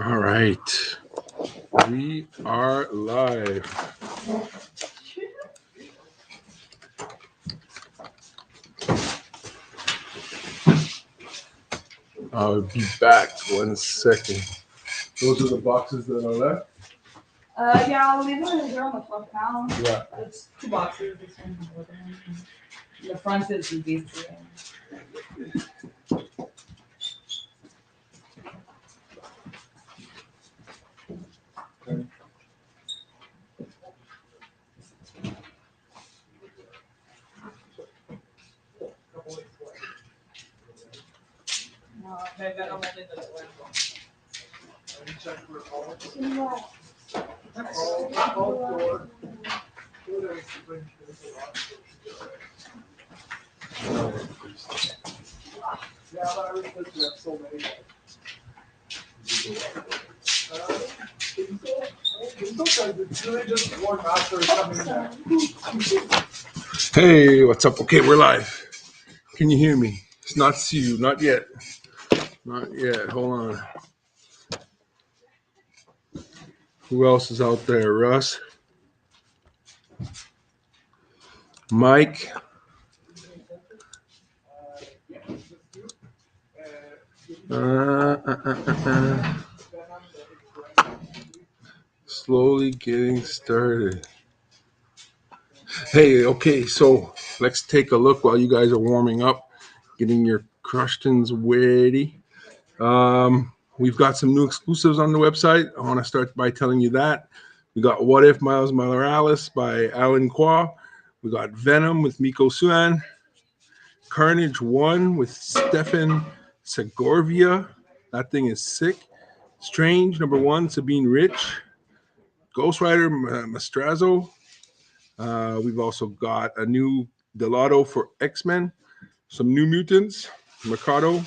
All right. We are live. I'll be back 1 second. Those are the boxes that are left? Yeah, I'll leave them here on the front now. Yeah. It's 2 boxes. This one, the front is these. Hey, what's up? Okay, we're live. Can you hear me? It's not see you. Not yet. Not yet. Hold on. Who else is out there? Russ? Mike? Slowly getting started. Hey, okay, so let's take a look while you guys are warming up, getting your questions ready. We've got some new exclusives on the website. I want to start by telling you that. We got What If Miles Morales by Alan Qua. We got Venom with Miko Suan. Carnage 1 with Stefan Segovia. That thing is sick. Strange #1, Sabine Rich. Ghost Rider Mastrazo. We've also got a new Delato for X-Men. Some New Mutants. Mercado.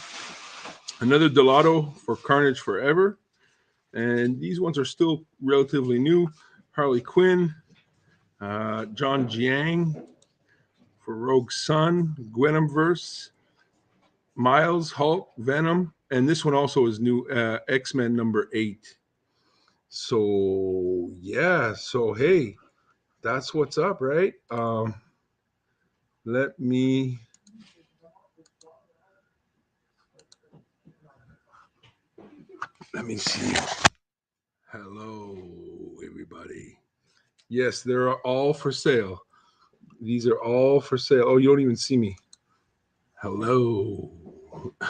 Another Delato for Carnage Forever. And these ones are still relatively new. Harley Quinn. John Jiang for Rogue Sun. Gwenumverse. Miles, Hulk, Venom. And this one also is new. X-Men #8. So, yeah. So, hey, that's what's up, right? Let me see. Hello, everybody. Yes, they're all for sale. These are all for sale. Oh, you don't even see me. Hello.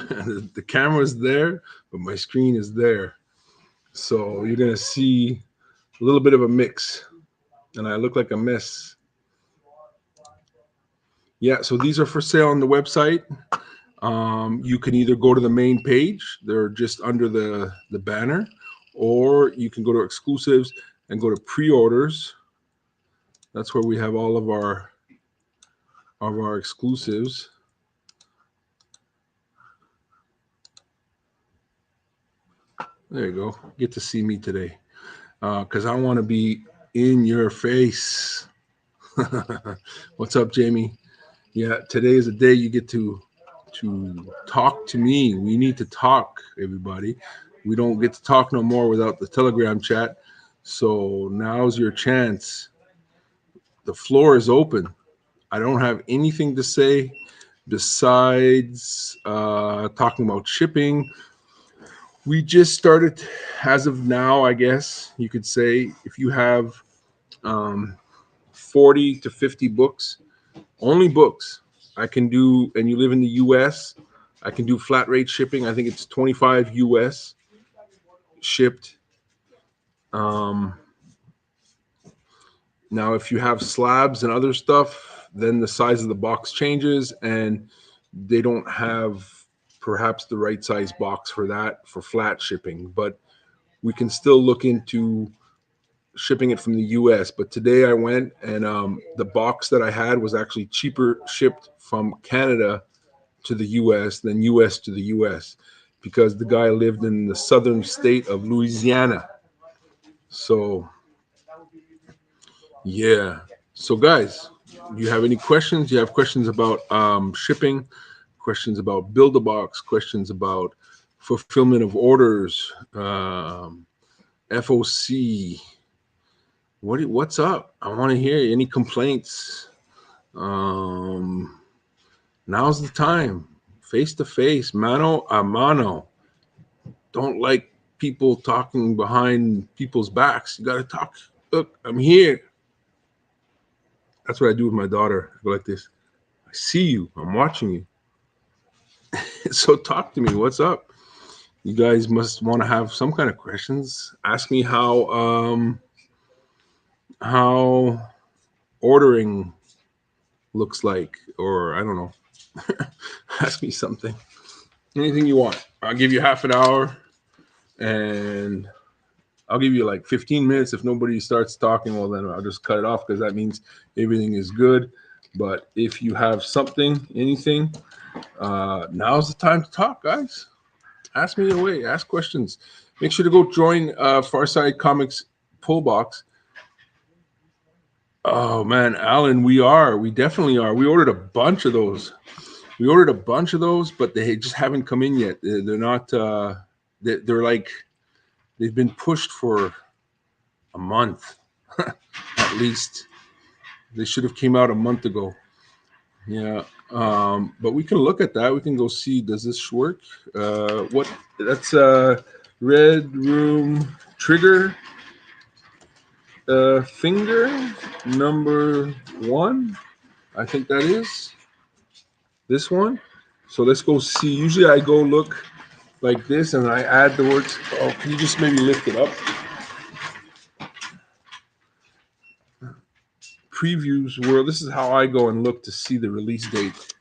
The camera's there, but my screen is there. So you're going to see a little bit of a mix. And I look like a mess. Yeah, so these are for sale on the website. You can either go to the main page. They're just under the banner. Or you can go to exclusives and go to pre-orders. That's where we have all of our exclusives. There you go. Get to see me today because I want to be in your face. What's up, Jamie? Yeah, today is the day you get to talk to me. We need to talk, everybody. We don't get to talk no more without the Telegram chat. So now's your chance. The floor is open. I don't have anything to say besides talking about shipping. We just started, as of now, I guess you could say, if you have 40 to 50 books, only books, I can do, and you live in the U.S., I can do flat rate shipping. I think it's 25 U.S. shipped. Now, if you have slabs and other stuff, then the size of the box changes, and they don't have perhaps the right size box for that for flat shipping. But we can still look into shipping it from the US. But today I went and the box that I had was actually cheaper shipped from Canada to the US than US to the US because the guy lived in the southern state of Louisiana. So, yeah. So, guys, do you have any questions? Do you have questions about shipping, questions about Build-A-Box, questions about fulfillment of orders, FOC. What's up? I want to hear any complaints. Now's the time, face to face, mano a mano. Don't like people talking behind people's backs. You got to talk. Look, I'm here. That's what I do with my daughter. I go like this. I see you. I'm watching you. So talk to me. What's up? You guys must want to have some kind of questions. Ask me how ordering looks like, or I don't know. Ask me something. Anything you want. I'll give you half an hour, and I'll give you like 15 minutes. If nobody starts talking, well, then I'll just cut it off because that means everything is good. But if you have something, anything, now's the time to talk, guys. Ask me away. Ask questions. Make sure to go join Farside Comics Pull Box. Oh man, Alan, we definitely are. We ordered a bunch of those. But they just haven't come in yet. They're not. They're like they've been pushed for a month, at least. They should have came out a month ago. Yeah, but we can look at that. We can go see. Does this work? What? That's Red Room Trigger finger number 1. I think that is this one. So let's go see. Usually I go look like this and I add the words. Oh, can you just maybe lift it up? Previews world. This is how I go and look to see the release date.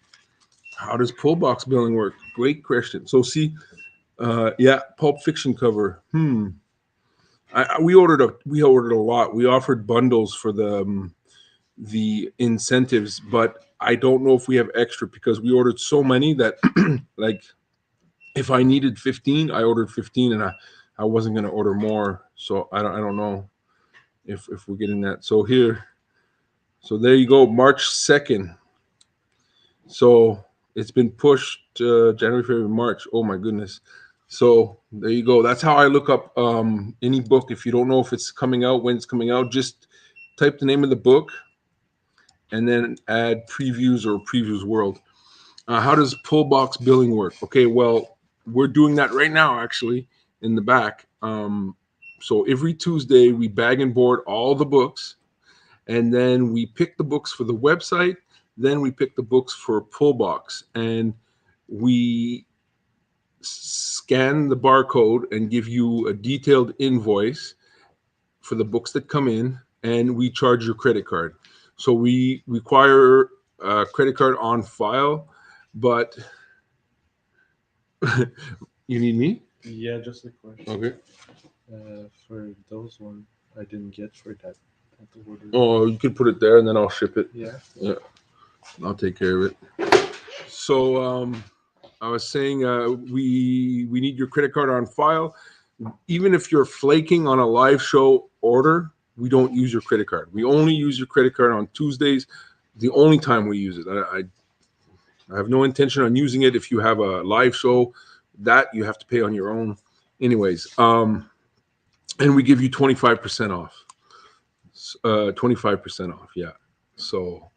How does pull box billing work? Great question. So see, yeah, Pulp Fiction cover. We ordered a lot. We offered bundles for the incentives, but I don't know if we have extra because we ordered so many that like if I needed 15, I ordered 15, and I wasn't going to order more. So I don't know if we're getting that. So here. So there you go, March 2nd. So it's been pushed January, February, March. Oh my goodness. So there you go. That's how I look up any book. If you don't know if it's coming out, when it's coming out, just type the name of the book and then add previews or previews world. How does pull box billing work? Okay, well, we're doing that right now, actually, in the back. So every Tuesday, we bag and board all the books, and then we pick the books for the website. Then we pick the books for pull box, and we scan the barcode and give you a detailed invoice for the books that come in, and we charge your credit card. So we require a credit card on file, but you need me? Yeah, just a question. Okay. For those one, I didn't get for that order. Oh, you could put it there, and then I'll ship it. Yeah. Yeah, I'll take care of it. So I was saying we need your credit card on file. Even if you're flaking on a live show order, we don't use your credit card. We only use your credit card on Tuesdays. The only time we use it. I have no intention on using it if you have a live show. That you have to pay on your own. Anyways, and we give you 25% off. 25% off, yeah. So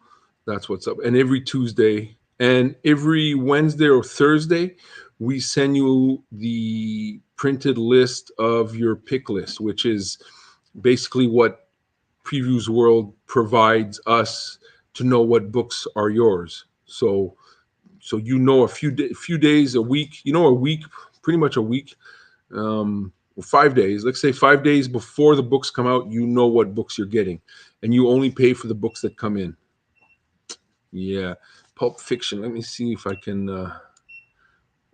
that's what's up. And every Tuesday and every Wednesday or Thursday, we send you the printed list of your pick list, which is basically what Previews World provides us to know what books are yours. So you know a few days, a week, pretty much a week, 5 days. Let's say 5 days before the books come out, you know what books you're getting, and you only pay for the books that come in. Yeah, Pulp Fiction. Let me see if I can.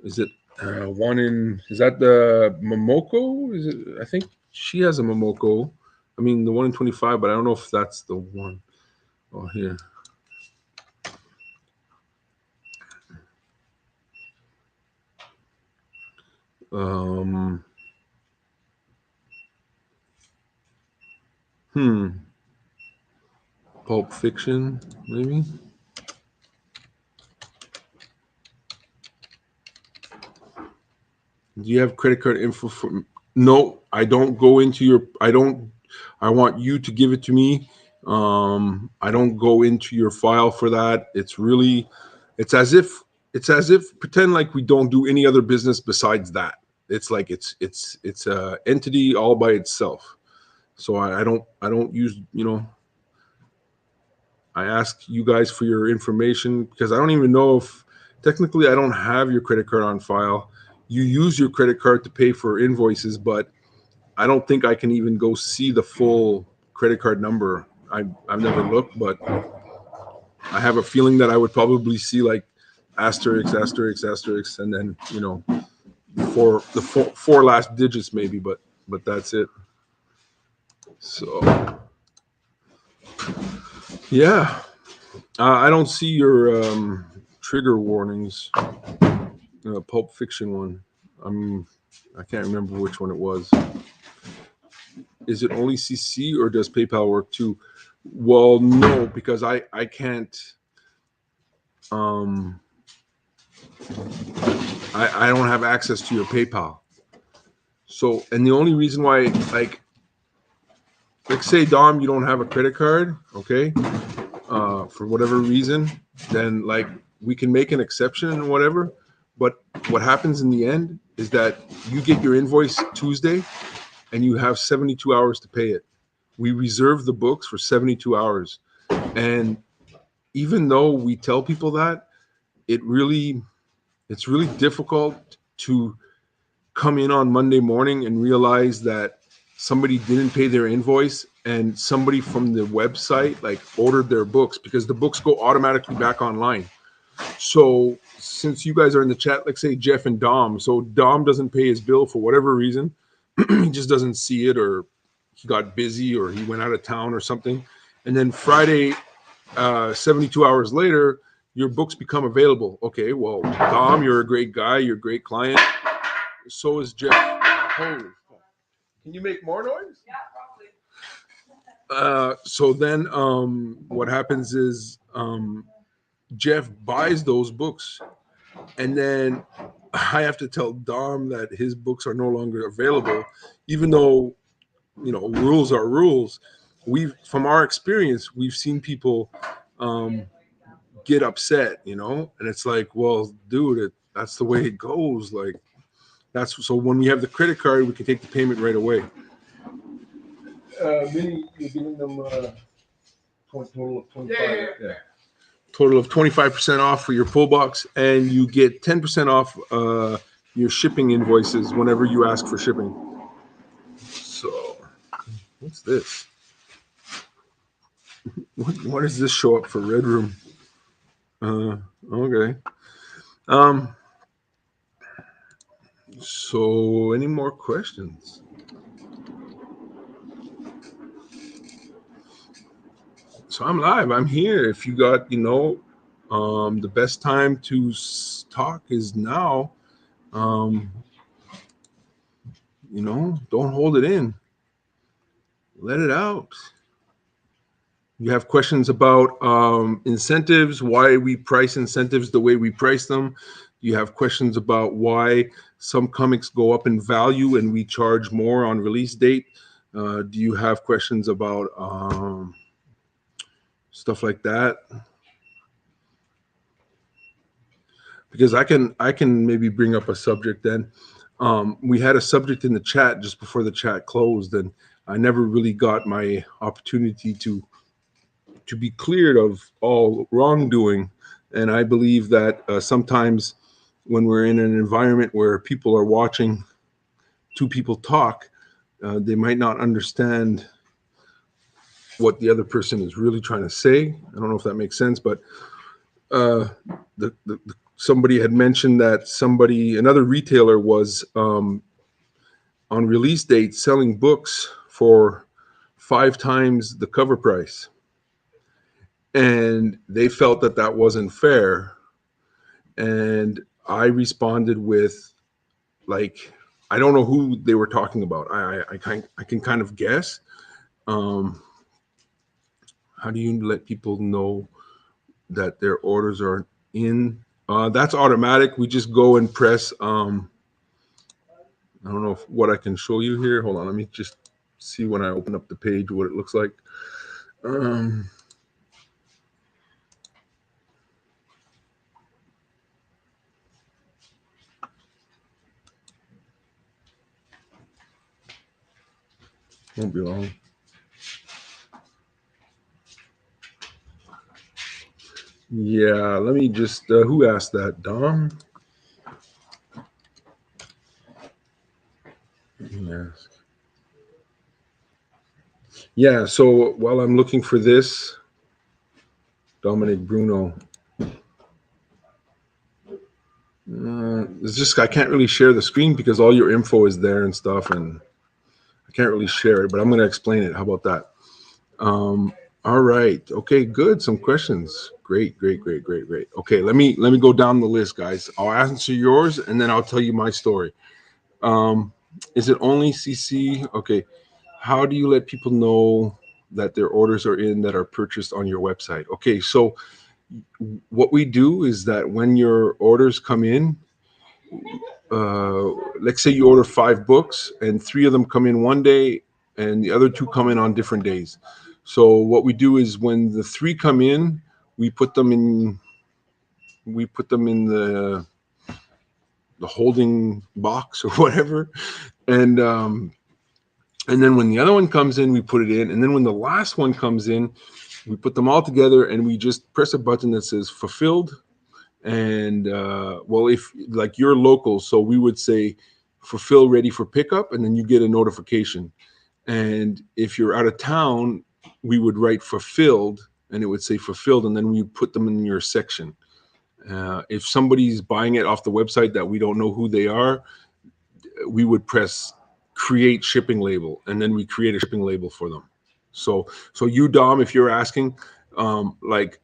Is it one in? Is that the Momoko? Is it? I think she has a Momoko. I mean, the one in 25, but I don't know if that's the one. Oh, here. Pulp Fiction, maybe. Do you have credit card info for? No, I don't go into your. I don't. I want you to give it to me. I don't go into your file for that. It's really, it's as if pretend like we don't do any other business besides that. It's like it's a entity all by itself. So I don't use, I ask you guys for your information because I don't even know if technically I don't have your credit card on file. You use your credit card to pay for invoices, but I don't think I can even go see the full credit card number. I've never looked, but I have a feeling that I would probably see like asterisk, asterisk, asterisk, and then four last digits maybe, but that's it. So yeah, I don't see your trigger warnings. Pulp Fiction one. I can't remember which one it was. Is it only CC or does PayPal work too? Well, no, because I can't. Um, I don't have access to your PayPal. So, and the only reason why, like say Dom, you don't have a credit card, okay, for whatever reason, then like we can make an exception and whatever. But what happens in the end is that you get your invoice Tuesday and you have 72 hours to pay it. We reserve the books for 72 hours. And even though we tell people that, it's really difficult to come in on Monday morning and realize that somebody didn't pay their invoice and somebody from the website like ordered their books because the books go automatically back online. So since you guys are in the chat, like say Jeff and Dom, so Dom doesn't pay his bill for whatever reason, he just doesn't see it, or he got busy, or he went out of town or something. And then Friday, 72 hours later, your books become available. Okay, well, Dom, you're a great guy, you're a great client. So is Jeff. Holy fuck. Can you make more noise? Yeah, probably. So then what happens is Jeff buys those books, and then I have to tell Dom that his books are no longer available, even though rules are rules. From our experience, we've seen people get upset, and it's like, well, dude, that's the way it goes. Like so when we have the credit card, we can take the payment right away. Minnie, you're giving them total of 25. Yeah. Total of 25% off for your full box, and you get 10% off your shipping invoices whenever you ask for shipping. So, what's this? What does this show up for Red Room? Okay. So, any more questions? So I'm live. I'm here. If you got, the best time to talk is now. Don't hold it in. Let it out. You have questions about incentives, why we price incentives the way we price them. You have questions about why some comics go up in value and we charge more on release date. Do you have questions about stuff like that? Because I can maybe bring up a subject then. We had a subject in the chat just before the chat closed, and I never really got my opportunity to be cleared of all wrongdoing. And I believe that sometimes when we're in an environment where people are watching two people talk, they might not understand what the other person is really trying to say. I don't know if that makes sense, but somebody had mentioned that another retailer was on release date selling books for 5 times the cover price. And they felt that wasn't fair. And I responded with, like, I don't know who they were talking about. I can kind of guess. How do you let people know that their orders are in? That's automatic. We just go and press I don't know what I can show you here. Hold on, let me just see when I open up the page what it looks like. Um, won't be long. Yeah, let me just. Who asked that? Dom. Yes. Yeah. So while I'm looking for this, Dominic Bruno. It's just I can't really share the screen because all your info is there and stuff, and I can't really share it. But I'm going to explain it. How about that? Um, all right. Okay. Good. Some questions. Great. Great. Great. Great. Great. Okay. Let me go down the list, guys. I'll answer yours, and then I'll tell you my story. Um, is it only CC? Okay. How do you let people know that their orders are in that are purchased on your website? Okay. So what we do is that when your orders come in, let's say you order 5 books and 3 of them come in one day and the other 2 come in on different days. So what we do is when the 3 come in, we put them in the holding box or whatever, and then when the other one comes in, we put it in, and then when the last one comes in, we put them all together and we just press a button that says fulfilled. And well, if like you're local, so we would say fulfill, ready for pickup, and then you get a notification. And if you're out of town, we would write fulfilled and it would say fulfilled, and then we put them in your section. If somebody's buying it off the website that we don't know who they are, we would press create shipping label, and then we create a shipping label for them. So you, Dom, if you're asking, like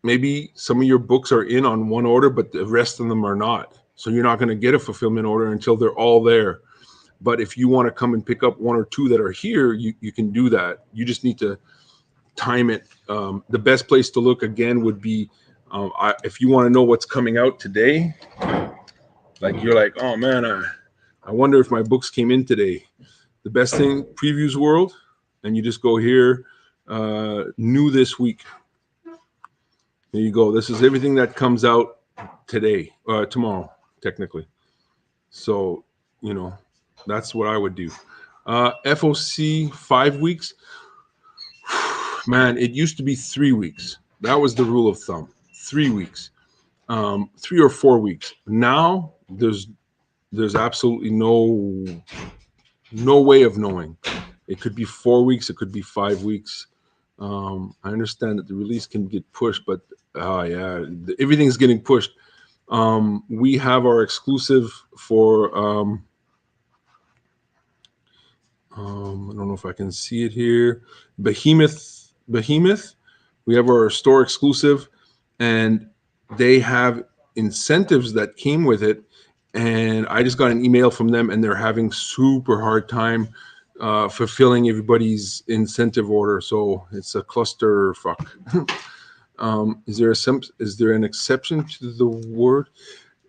maybe some of your books are in on one order, but the rest of them are not. So you're not going to get a fulfillment order until they're all there. But if you want to come and pick up 1 or 2 that are here, you can do that. You just need to time it. The best place to look again would be if you want to know what's coming out today. Like you're like, oh man, I wonder if my books came in today. The best thing, Previews World, and you just go here, new this week. There you go. This is everything that comes out today, tomorrow, technically. So, that's what I would do. FOC 5 weeks. Man, it used to be 3 weeks. That was the rule of thumb. 3 weeks, 3 or 4 weeks. Now there's absolutely no way of knowing. It could be 4 weeks. It could be 5 weeks. I understand that the release can get pushed, but yeah, everything's getting pushed. We have our exclusive for I don't know if I can see it here. Behemoth. We have our store exclusive, and they have incentives that came with it. And I just got an email from them, and they're having super hard time fulfilling everybody's incentive order. So it's a cluster fuck. Is there an exception to the word?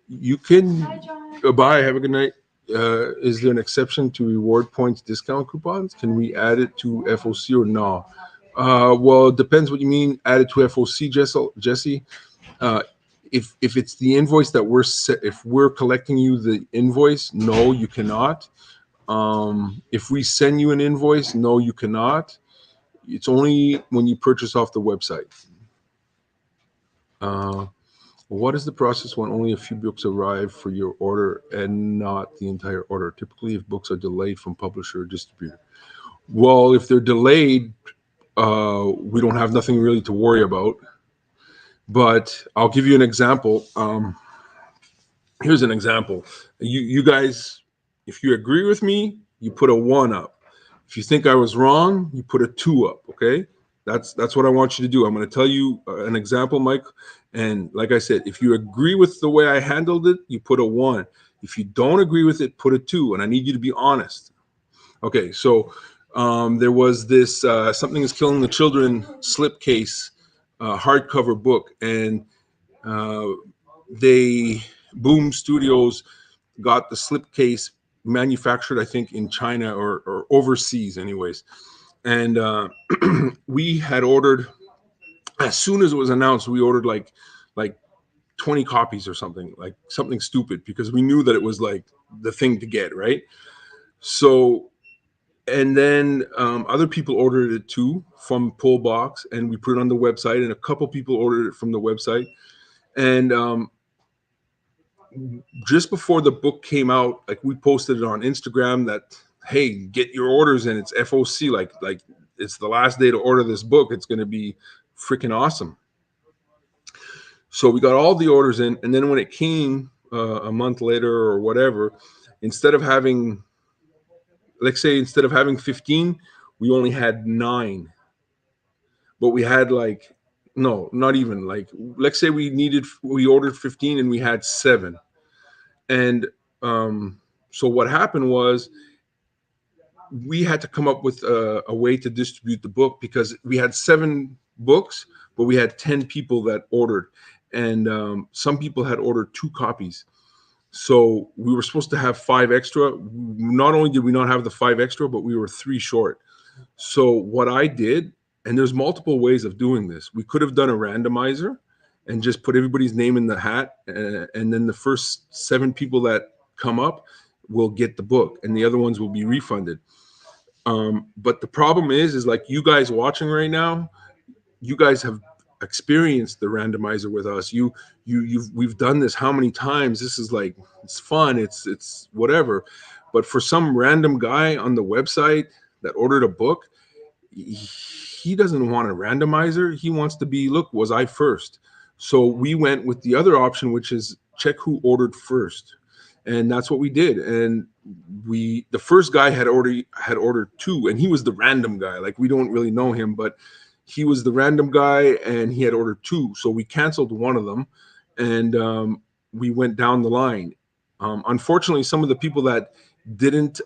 You can. Hi, John. Bye. Have a good night. Is there an exception to reward points discount coupons? Can we add it to FOC or no? Well, it depends what you mean. Add it to FOC, Jesse. If it's the invoice that if we're collecting you the invoice, no, you cannot. If we send you an invoice, no, you cannot. It's only when you purchase off the website. What is the process when only a few books arrive for your order and not the entire order? Typically, if books are delayed from publisher or distributor. Well, if they're delayed, we don't have nothing really to worry about. But I'll give you an example. Here's an example. You guys, if you agree with me, you put a 1 up. If you think I was wrong, you put a 2 up. Okay, that's what I want you to do. I'm going to tell you an example, Mike. And like I said, if you agree with the way I handled it, you put a 1. If you don't agree with it, put a 2. And I need you to be honest. Okay, so there was this Something is Killing the Children slipcase hardcover book, and Boom Studios got the slipcase manufactured, I think, in China or overseas, anyways. And we had ordered, as soon as it was announced, we ordered like 20 copies or something, like something stupid, because we knew that it was like the thing to get, right? So, and then other people ordered it too from Pullbox, and we put it on the website, and a couple people ordered it from the website. And just before the book came out, like we posted it on Instagram that, hey, get your orders in. It's FOC, like it's the last day to order this book. It's going to be freaking awesome. So we got all the orders in, and then when it came a month later or whatever, instead of having, let's say, instead of having 15, we only had 9. But we had like, no, not even, like, let's say we ordered 15 and we had 7. And so what happened was we had to come up with a way to distribute the book, because we had 7 books, but we had 10 people that ordered. And some people had ordered 2 copies. So we were supposed to have 5 extra. Not only did we not have the 5 extra, but we were 3 short. So what I did, and there's multiple ways of doing this. We could have done a randomizer and just put everybody's name in the hat, and then the first 7 people that come up will get the book, and the other ones will be refunded. But the problem is like, you guys watching right now, you guys have experienced the randomizer with us. We've done this how many times? This is like, it's fun. It's whatever. But for some random guy on the website that ordered a book, he doesn't want a randomizer. He wants to be, look, was I first? So we went with the other option, which is check who ordered first. And that's what we did. And the first guy had ordered 2, and he was the random guy. Like, we don't really know him, but he was the random guy, and he had ordered 2. So we canceled one of them, and we went down the line. Unfortunately, some of the people that didn't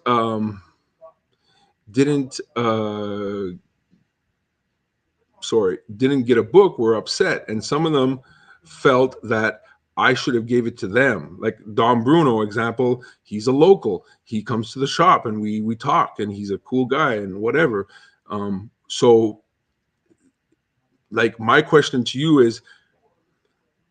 get a book were upset, and some of them felt that I should have gave it to them. Like Don Bruno, example, he's a local. He comes to the shop and we talk, and he's a cool guy and whatever. So like, my question to you is,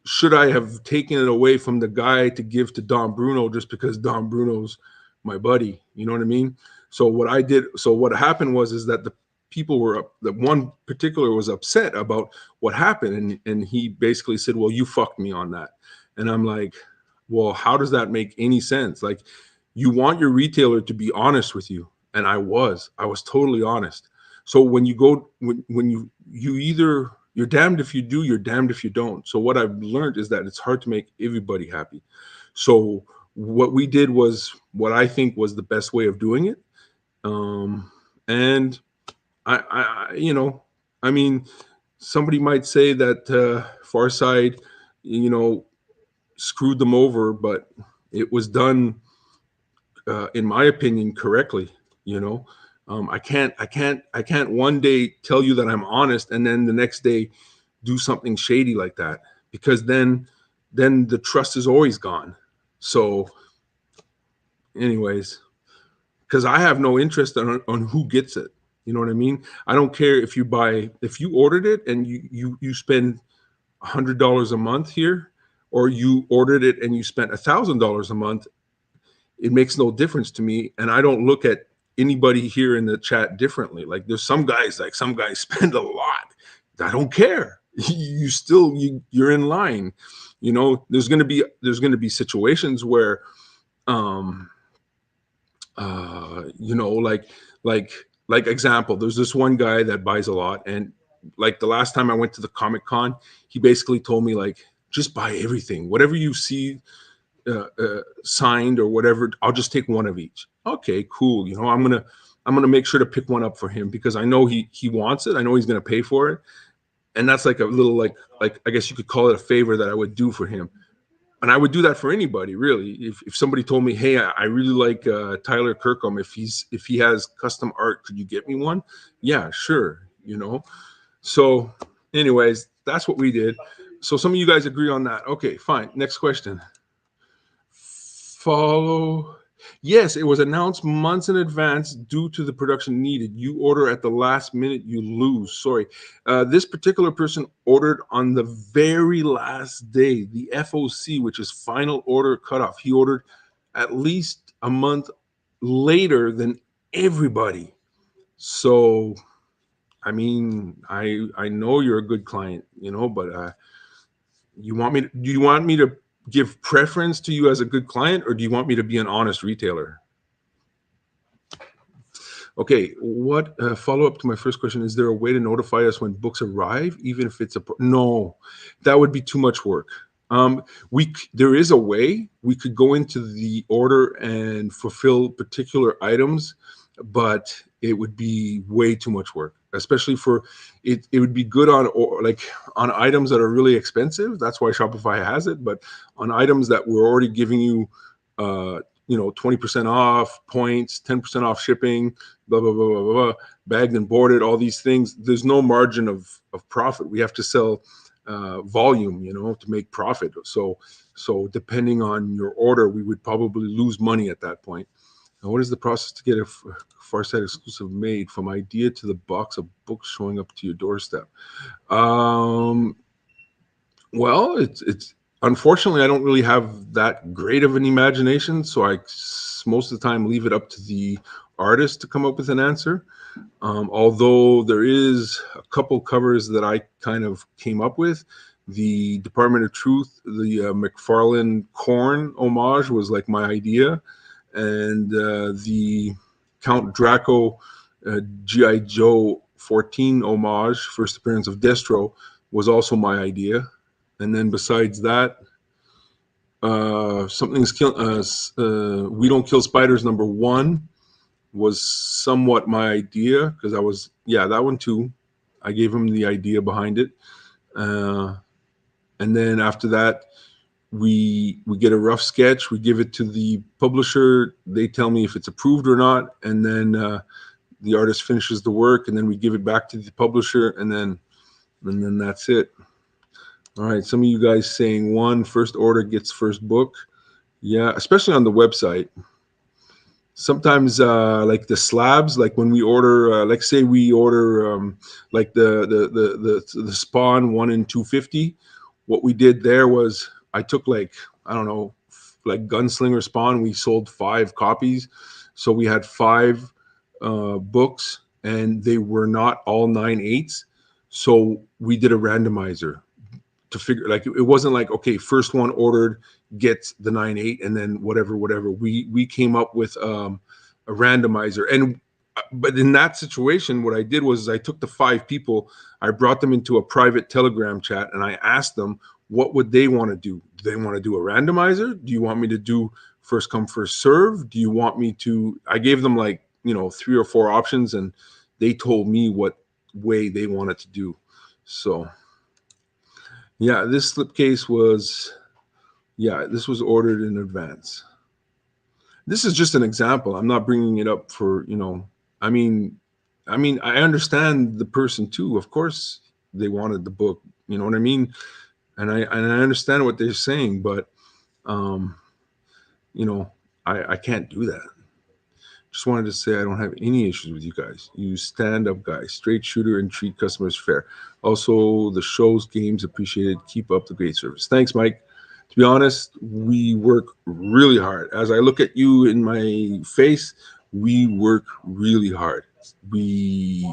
should I have taken it away from the guy to give to Don Bruno just because Don Bruno's my buddy? You know what I mean? So what happened is that the people that one particular was upset about what happened, and he basically said, well, you fucked me on that. And I'm like, well, how does that make any sense? Like, you want your retailer to be honest with you, and I was totally honest. So when you go, when you either, you're damned if you do, you're damned if you don't. So what I've learned is that it's hard to make everybody happy. So what we did was what I think was the best way of doing it. And I mean, somebody might say that Farside, screwed them over, but it was done, in my opinion, correctly. I can't one day tell you that I'm honest and then the next day do something shady like that, because then the trust is always gone. So anyways, because I have no interest on who gets it. You know what I mean? I don't care if you ordered it and you spend $100 a month here, or you ordered it and you spent $1,000 a month. It makes no difference to me, and I don't look at anybody here in the chat differently. Like, there's some guys spend a lot. I don't care. You're in line. There's going to be situations where like example, there's this one guy that buys a lot, and like the last time I went to the Comic-Con, he basically told me, like, just buy everything, whatever you see signed or whatever, I'll just take one of each. Okay, cool. I'm gonna make sure to pick one up for him, because I know he wants it. I know he's gonna pay for it, and that's like a little, like I guess you could call it a favor that I would do for him. And I would do that for anybody, really. If somebody told me, hey, I really like Tyler Kirkham, if he has custom art, could you get me one? Yeah, sure. So anyways, that's what we did. So some of you guys agree on that. Okay, fine. Next question. Follow Yes, it was announced months in advance due to the production needed. You order at the last minute, you lose. Sorry. This particular person ordered on the very last day, the FOC, which is final order cutoff. He ordered at least a month later than everybody. So, I mean, I know you're a good client, but do you want me to give preference to you as a good client, or do you want me to be an honest retailer? Okay, what follow up to my first question? Is there a way to notify us when books arrive, even if it's no? That would be too much work. There is a way we could go into the order and fulfill particular items, but it would be way too much work, especially for it. It would be good on items that are really expensive. That's why Shopify has it. But on items that we're already giving you, 20% off points, 10% off shipping, blah, blah, blah, blah, blah, bagged and boarded, all these things. There's no margin of profit. We have to sell volume, to make profit. So depending on your order, we would probably lose money at that point. Now, what is the process to get a Farsight exclusive made from idea to the box of books showing up to your doorstep? Well, it's unfortunately, I don't really have that great of an imagination, so I most of the time leave it up to the artist to come up with an answer. Although there is a couple covers that I kind of came up with. The Department of Truth, the McFarlane Corn homage was like my idea, and the Count Draco G.I. Joe 14 homage, first appearance of Destro, was also my idea. And then besides that, We Don't Kill Spiders #1 was somewhat my idea, because that one too. I gave him the idea behind it. And then after that, we get a rough sketch. We give it to the publisher. They tell me if it's approved or not. And then the artist finishes the work, and then we give it back to the publisher, and then that's it. All right, some of you guys saying first order gets first book. Yeah, especially on the website. Sometimes like the slabs, like when we order, like say we order like the Spawn 1 in 250. What we did there was I took like Gunslinger Spawn. We sold 5 copies, so we had 5 books, and they were not all 9/8. So we did a randomizer to figure, like, it wasn't like, okay, first one ordered gets the 9/8, and then whatever. We came up with a randomizer. And but in that situation, what I did was I took the 5 people, I brought them into a private Telegram chat, and I asked them, what would they want to do? Do they want to do a randomizer? Do you want me to do first come, first serve? Do you want me to? I gave them 3 or 4 options, and they told me what way they wanted to do. So yeah, this slipcase was ordered in advance. This is just an example. I'm not bringing it up for, I mean, I understand the person too. Of course, they wanted the book. You know what I mean? And I understand what they're saying, but, I can't do that. Just wanted to say I don't have any issues with you guys. You stand-up guys, straight shooter, and treat customers fair. Also, the shows, games appreciated. Keep up the great service. Thanks, Mike. To be honest, we work really hard. As I look at you in my face, we work really hard. We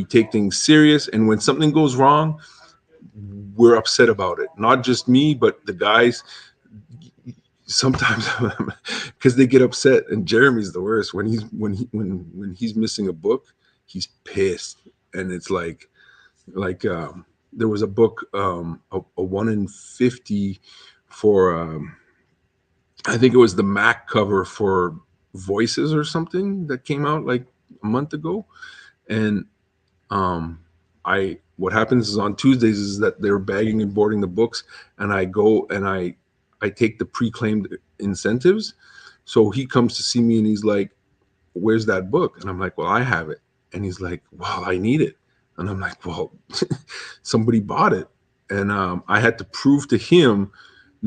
take things serious, and when something goes wrong, we're upset about it. Not just me, but the guys. Sometimes because they get upset, and Jeremy's the worst. When he's missing a book, he's pissed. And it's like there was a book, a 1 in 50 for I think it was the Mac cover for Voices or something that came out like a month ago. And what happens is on Tuesdays is that they're bagging and boarding the books, and I go and I take the pre-claimed incentives. So he comes to see me, and he's like, where's that book? And I'm like, well, I have it. And he's like, well, I need it. And I'm like, well, somebody bought it. And I had to prove to him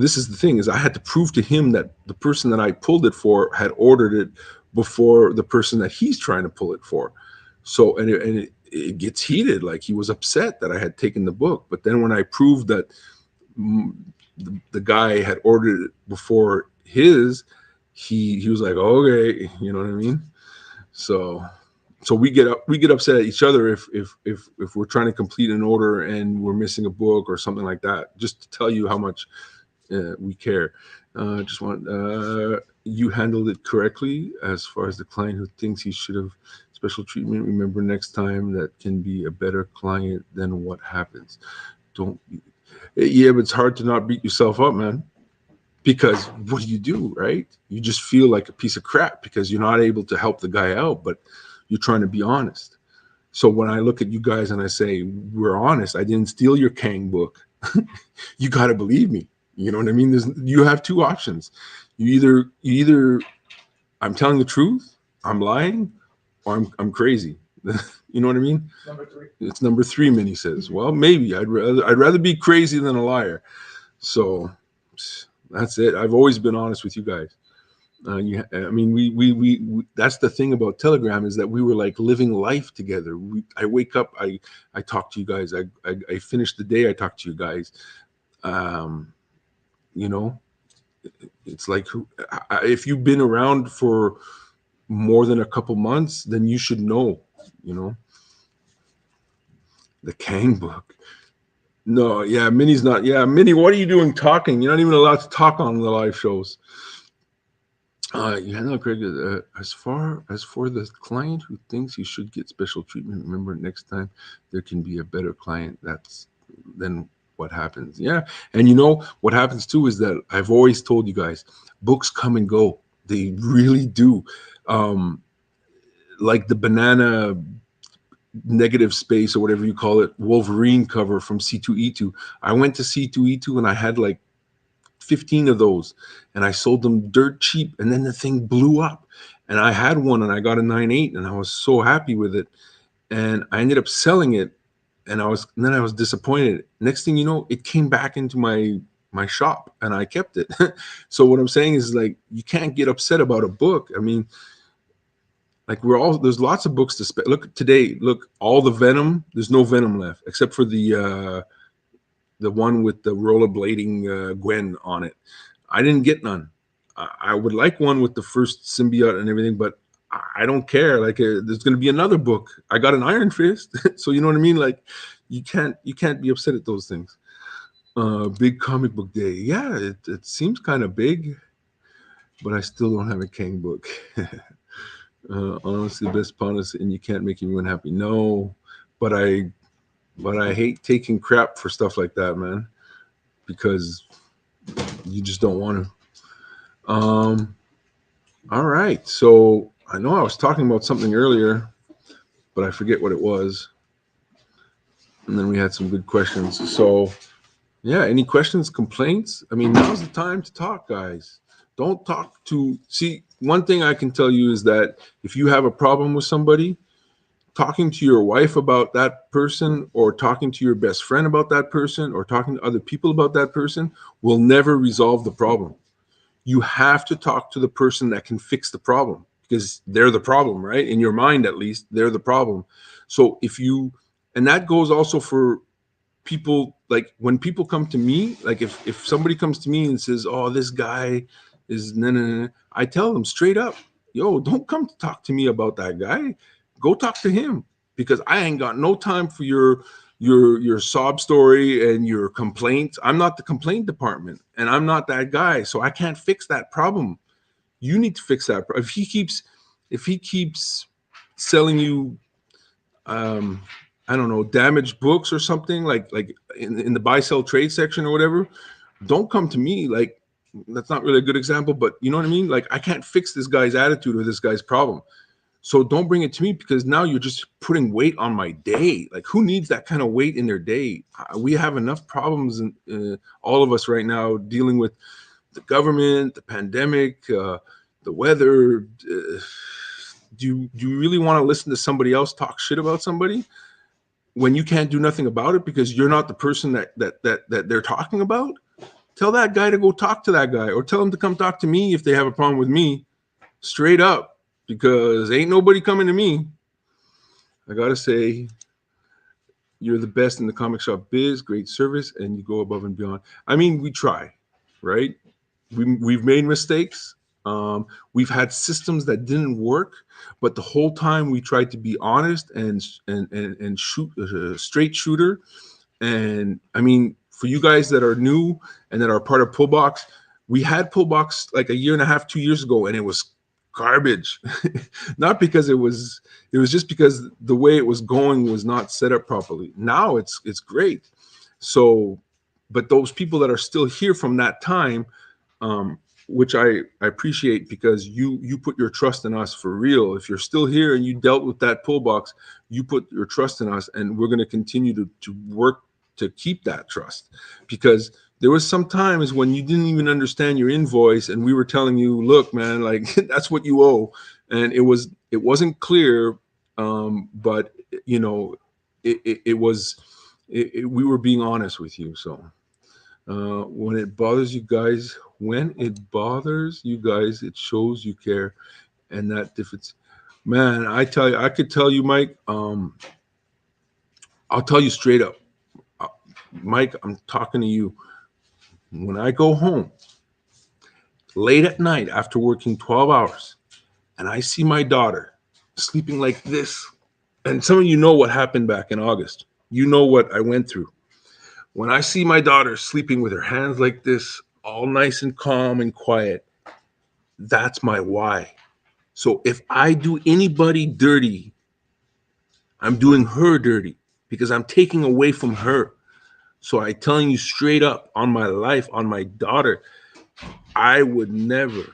this is the thing, is I had to prove to him that the person that I pulled it for had ordered it before the person that he's trying to pull it for. So, it gets heated. Like, he was upset that I had taken the book. But then when I proved that the guy had ordered it before his, he was like, okay, you know what I mean? So we get upset at each other if we're trying to complete an order and we're missing a book or something like that, just to tell you how much we care. Just want you handled it correctly. As far as the client who thinks he should have special treatment, remember next time that can be a better client than what happens. Don't. Yeah, but it's hard to not beat yourself up, man. Because what do, right? You just feel like a piece of crap because you're not able to help the guy out, but you're trying to be honest. So when I look at you guys and I say, we're honest, I didn't steal your Kang book. You got to believe me. You know what I mean? You have two options. You either I'm telling the truth, I'm lying, or I'm crazy. You know what I mean? Number 3. It's number 3, Minnie says. Well, maybe I'd rather be crazy than a liar. So that's it. I've always been honest with you guys. I mean, we that's the thing about Telegram, is that we were like living life together. I wake up, I talk to you guys. I finish the day, I talk to you guys. You know, it's like, if you've been around for more than a couple months, then you should know, you know. The Kang book. No, yeah, Minnie's not. Yeah, Minnie, what are you doing talking? You're not even allowed to talk on the live shows. Yeah, no, Greg. As far as for the client who thinks he should get special treatment, remember next time there can be a better client. That's then what happens. Yeah, and you know what happens too is that I've always told you guys, books come and go. They really do. Like the banana negative space or whatever you call it, Wolverine cover from C2E2. I went to C2E2 and I had like 15 of those and I sold them dirt cheap, and then the thing blew up and I had one and I got a 9.8 and I was so happy with it, and I ended up selling it, and then I was disappointed. Next thing you know, it came back into my shop and I kept it. So what I'm saying is, like, you can't get upset about a book. I mean, like, there's lots of books to look today. Look, all the Venom, there's no Venom left except for the one with the rollerblading Gwen on it. I didn't get none. I would like one with the first symbiote and everything, but I don't care. Like, there's going to be another book. I got an Iron Fist, so you know what I mean. Like, you can't be upset at those things. Big comic book day. Yeah, it seems kind of big, but I still don't have a Kang book. Honestly, the best policy, and you can't make everyone happy. No, but I hate taking crap for stuff like that, man, because you just don't want to. All right, so I know I was talking about something earlier, but I forget what it was. And then we had some good questions. So, yeah, any questions, complaints? I mean, now's the time to talk, guys. Don't talk to. See, one thing I can tell you is that if you have a problem with somebody, talking to your wife about that person, or talking to your best friend about that person, or talking to other people about that person will never resolve the problem. You have to talk to the person that can fix the problem, because they're the problem, right? In your mind, at least, they're the problem. So and that goes also for people. Like, when people come to me, like if somebody comes to me and says, oh, this guy is nah, I tell them straight up, yo, don't come to talk to me about that guy. Go talk to him, because I ain't got no time for your sob story and your complaints. I'm not the complaint department, and I'm not that guy, so I can't fix that problem. You need to fix that. If he keeps selling you, I don't know, damaged books or something, like in the buy sell trade section or whatever, don't come to me. Like, that's not really a good example, but you know what I mean? Like, I can't fix this guy's attitude or this guy's problem. So don't bring it to me, because now you're just putting weight on my day. Like, who needs that kind of weight in their day? We have enough problems, all of us right now, dealing with the government, the pandemic, the weather. Do you really want to listen to somebody else talk shit about somebody when you can't do nothing about it because you're not the person that they're talking about? tell that guy to go talk to that guy, or tell him to come talk to me if they have a problem with me, straight up, because ain't nobody coming to me. I gotta say, you're the best in the comic shop biz, great service, and you go above and beyond. I mean, we try, right? We've made mistakes. We've had systems that didn't work, but the whole time we tried to be honest and shoot a straight shooter. And I mean, for you guys that are new and that are part of Pullbox, we had Pullbox like a year and a half, 2 years ago, and it was garbage. Not because it was just because the way it was going was not set up properly. Now it's great. So, but those people that are still here from that time, which I appreciate, because you put your trust in us for real. If you're still here and you dealt with that pull box, you put your trust in us, and we're going to continue to work to keep that trust, because there was some times when you didn't even understand your invoice and we were telling you, look, man, like that's what you owe. And it wasn't clear. But you know, we were being honest with you. So when it bothers you guys, it shows you care. And that difference, man, I could tell you, Mike, I'll tell you straight up, Mike, I'm talking to you. When I go home late at night after working 12 hours and I see my daughter sleeping like this, and some of you know what happened back in August. You know what I went through. When I see my daughter sleeping with her hands like this, all nice and calm and quiet, that's my why. So if I do anybody dirty, I'm doing her dirty, because I'm taking away from her. So I telling you straight up, on my life, on my daughter, I would never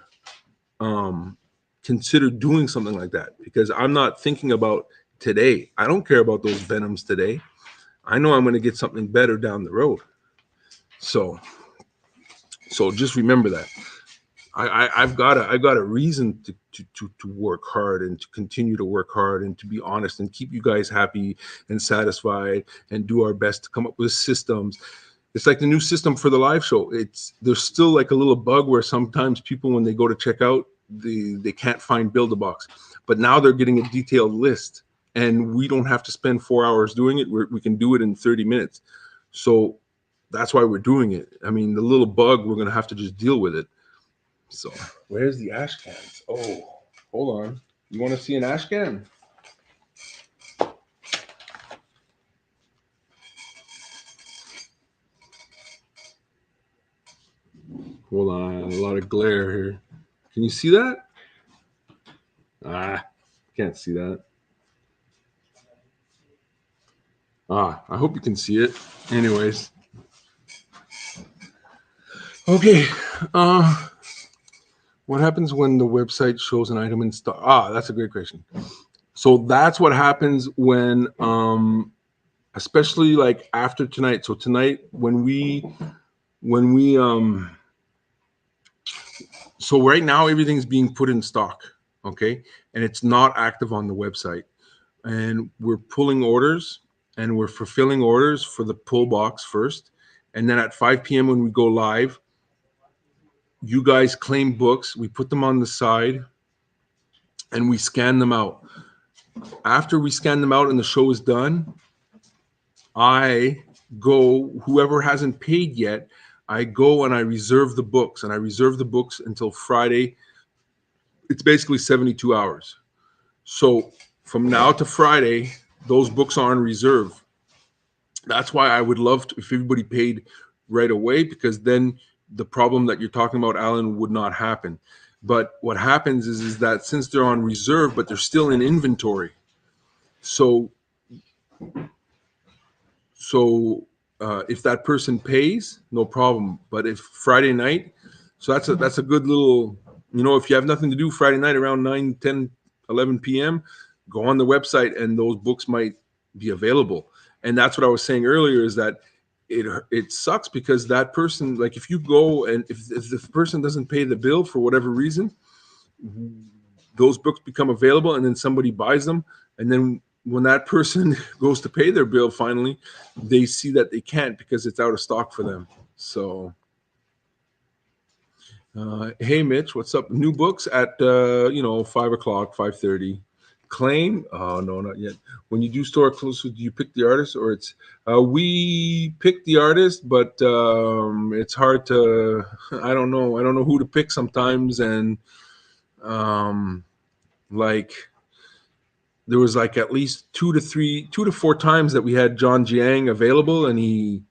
consider doing something like that, because I'm not thinking about today. I don't care about those venoms today. I know I'm going to get something better down the road. So just remember that. I've got a reason to work hard and to continue to work hard and to be honest and keep you guys happy and satisfied and do our best to come up with systems. It's like the new system for the live show. There's still like a little bug where sometimes people, when they go to check out, they can't find Build-A-Box. But now they're getting a detailed list, and we don't have to spend 4 hours doing it. We can do it in 30 minutes. So that's why we're doing it. I mean, the little bug, we're going to have to just deal with it. So where's the ash cans? Oh, hold on. You want to see an ash can? Hold on, a lot of glare here. Can you see that? Can't see that. I hope you can see it. Anyways. Okay. What happens when the website shows an item in stock? That's a great question. So that's what happens when, especially like after tonight. So tonight, so right now everything's being put in stock, okay, and it's not active on the website, and we're pulling orders and we're fulfilling orders for the pull box first, and then at 5 p.m. when we go live, you guys claim books, we put them on the side, and we scan them out. After we scan them out and the show is done, whoever hasn't paid yet, I go and I reserve the books, and I reserve the books until Friday. It's basically 72 hours. So from now to Friday, those books are on reserve. That's why I would love to, if everybody paid right away, because then the problem that you're talking about, Alan, would not happen. But what happens is that since they're on reserve, but they're still in inventory. So if that person pays, no problem. But if Friday night, so that's a good little, if you have nothing to do Friday night around 9, 10, 11 p.m., go on the website and those books might be available. And that's what I was saying earlier, is that it sucks, because that person, like if you go and if the person doesn't pay the bill for whatever reason, those books become available and then somebody buys them. And then when that person goes to pay their bill, finally, they see that they can't because it's out of stock for them. So Hey Mitch, what's up? New books at 5 o'clock, 5:30. Claim? Oh no, not yet. When you do store exclusive, do you pick the artist or it's we pick the artist, but it's hard to I don't know. I don't know who to pick sometimes and um like there was like at least 2 to 4 times that we had John Jiang available, and he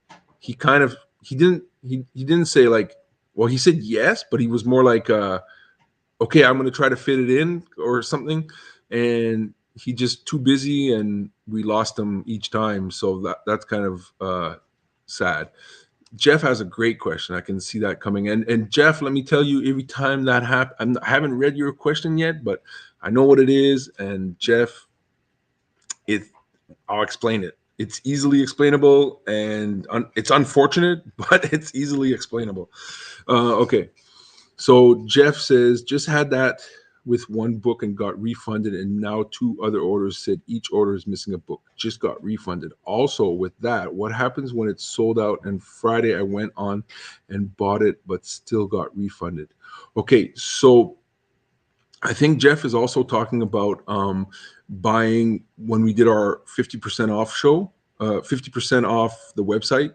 kind of he didn't say like, well, he said yes, but he was more like okay, I'm going to try to fit it in or something, and he just too busy, and we lost him each time, so that's kind of sad. Jeff has a great question. I can see that coming. And Jeff, let me tell you, every time that happens, I haven't read your question yet, but I know what it is. And Jeff, it I'll explain it. It's easily explainable, and it's unfortunate, but it's easily explainable. Okay, so Jeff says just had that with one book and got refunded, and now 2 other orders said each order is missing a book. Just got refunded. Also, with that, what happens when it's sold out? And Friday I went on and bought it, but still got refunded. Okay, so I think Jeff is also talking about buying when we did our 50% off show, 50% off the website,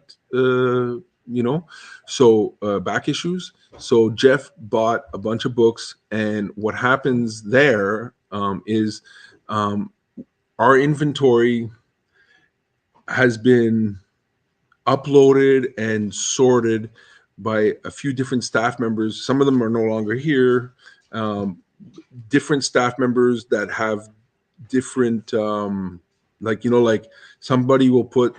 back issues. So Jeff bought a bunch of books, and what happens there is our inventory has been uploaded and sorted by a few different staff members. Some of them are no longer here. Different staff members that have different like somebody will put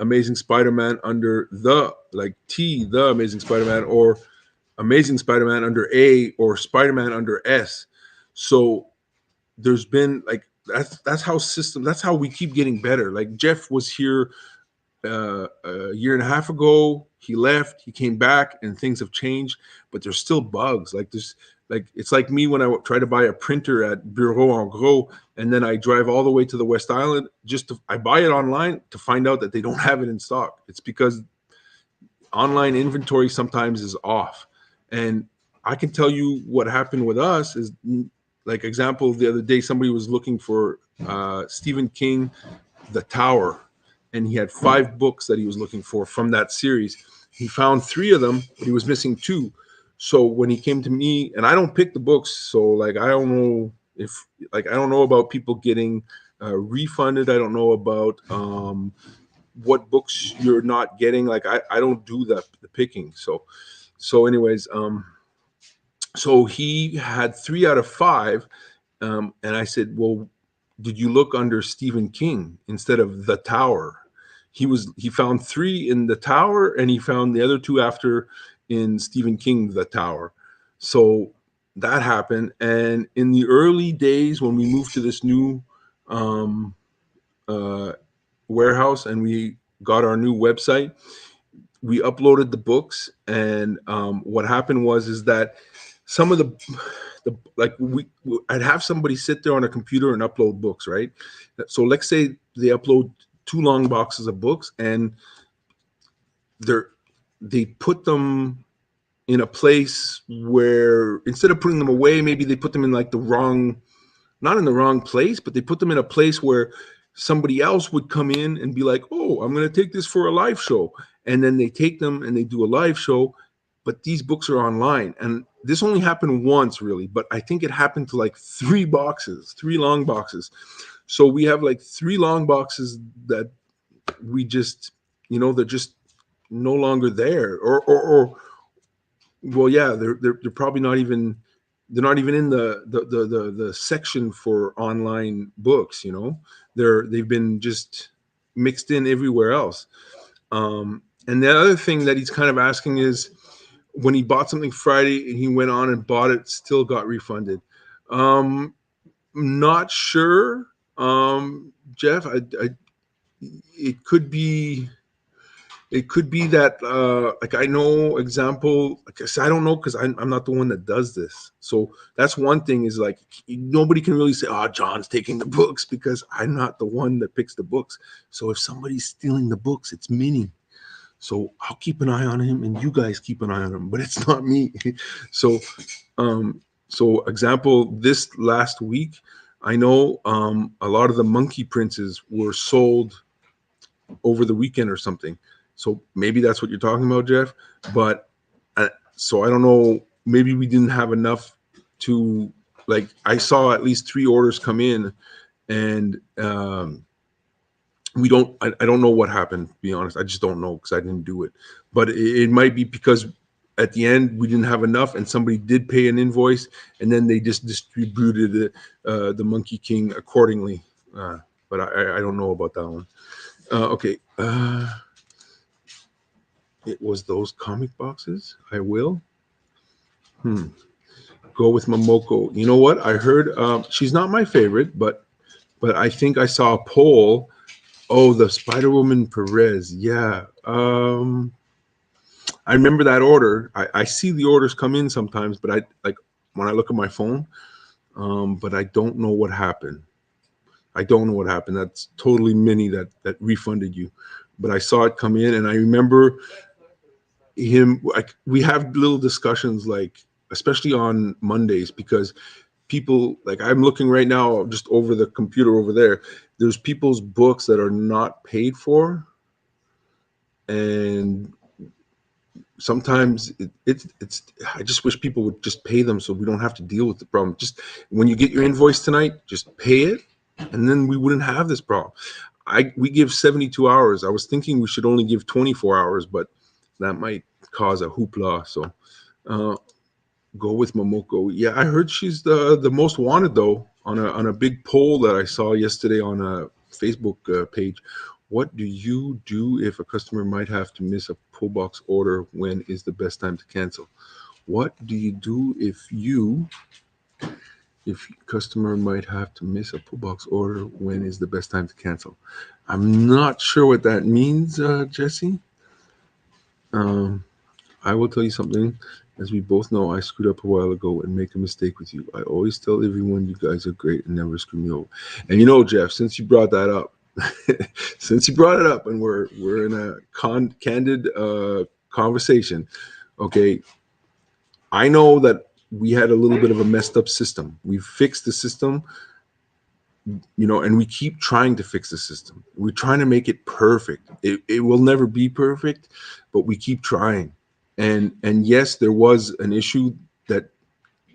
Amazing Spider-Man under the Amazing Spider-Man, or Amazing Spider-Man under A, or Spider-Man under S. So there's been like that's how we keep getting better. Like Jeff was here a year and a half ago. He left, he came back, and things have changed, but there's still bugs. It's like me when I try to buy a printer at Bureau en Gros, and then I drive all the way to the West Island I buy it online to find out that they don't have it in stock. It's because online inventory sometimes is off. And I can tell you what happened with us is, like, example, the other day somebody was looking for Stephen King, The Tower, and he had 5 books that he was looking for from that series. He found 3 of them, but he was missing 2. So when he came to me, and I don't pick the books, so like I don't know I don't know about people getting refunded. I don't know about what books you're not getting. Like I don't do the picking. So anyways, so he had 3 out of 5, and I said, well, did you look under Stephen King instead of The Tower? He found 3 in The Tower, and he found the other 2 after in Stephen King, The Tower. So that happened. And in the early days when we moved to this new warehouse and we got our new website, we uploaded the books. And what happened is that some of I'd have somebody sit there on a computer and upload books, right? So let's say they upload 2 long boxes of books, and they put them in a place where instead of putting them away, maybe they put them in like not in the wrong place, but they put them in a place where somebody else would come in and be like, oh, I'm going to take this for a live show. And then they take them and they do a live show, but these books are online. And this only happened once, really, but I think it happened to like 3 long boxes. So we have like 3 long boxes that we just, they're just no longer there, or well, yeah, they're probably not even in the section for online books. They've been just mixed in everywhere else. And the other thing that he's kind of asking is, when he bought something Friday and he went on and bought it, still got refunded. Not sure, Jeff. It could be that like I know example, like I said, I don't know, because I'm not the one that does this. So that's one thing, is like nobody can really say, oh, John's taking the books, because I'm not the one that picks the books. So if somebody's stealing the books, it's Minnie. So I'll keep an eye on him, and you guys keep an eye on him, but it's not me. So, um, so example, this last week, I know a lot of the monkey princes were sold over the weekend or something. So maybe that's what you're talking about, Jeff. But so I don't know. Maybe we didn't have enough to like. I saw at least 3 orders come in, and we don't. I don't know what happened. To be honest, I just don't know because I didn't do it. But it might be because at the end we didn't have enough, and somebody did pay an invoice, and then they just distributed the Monkey King accordingly. But I don't know about that one. Okay. It was those comic boxes. I will. Go with Momoko. You know what? I heard she's not my favorite, but I think I saw a poll. Oh, the Spider Woman Perez. Yeah. I remember that order. I see the orders come in sometimes, but I like when I look at my phone. But I don't know what happened. I don't know what happened. That's totally Minnie that refunded you. But I saw it come in, and I remember him. Like we have little discussions, like especially on Mondays, because people like I'm looking right now just over the computer over there. There's people's books that are not paid for, and sometimes it's I just wish people would just pay them so we don't have to deal with the problem. Just when you get your invoice tonight, just pay it, and then we wouldn't have this problem. We give 72 hours. I was thinking we should only give 24 hours, but that might cause a hoopla. So uh, go with Momoko. Yeah, I heard she's the most wanted though on a big poll that I saw yesterday on a Facebook page. What do you do if a customer might have to miss a pull box order? When is the best time to cancel? What do you do if customer might have to miss a pull box order? When is the best time to cancel? I'm not sure what that means, Jesse. Um, I will tell you something. As we both know, I screwed up a while ago and make a mistake with you. I always tell everyone you guys are great and never screw me over. And you know, Jeff, since you brought that up, since you brought it up, and we're in a candid conversation, okay. I know that we had a little bit of a messed up system. We fixed the system, and we keep trying to fix the system. We're trying to make it perfect. It will never be perfect, but we keep trying. And yes, there was an issue that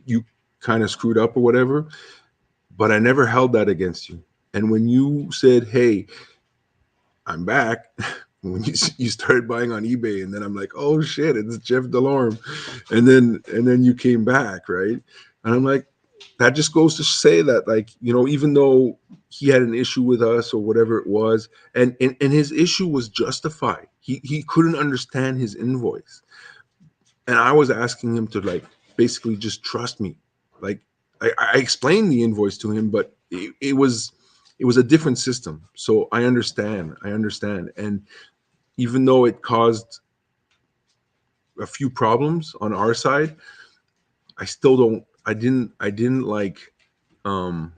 you kind of screwed up or whatever, but I never held that against you. And when you said, "Hey, I'm back," when you started buying on eBay, and then I'm like, "Oh shit, it's Jeff Delorme," and then you came back, right? And I'm like, that just goes to say that, like, even though he had an issue with us or whatever it was, and his issue was justified. He couldn't understand his invoice, and I was asking him to like basically just trust me. Like I explained the invoice to him, but it was a different system. So I understand. And even though it caused a few problems on our side, I still don't. I didn't like. Um,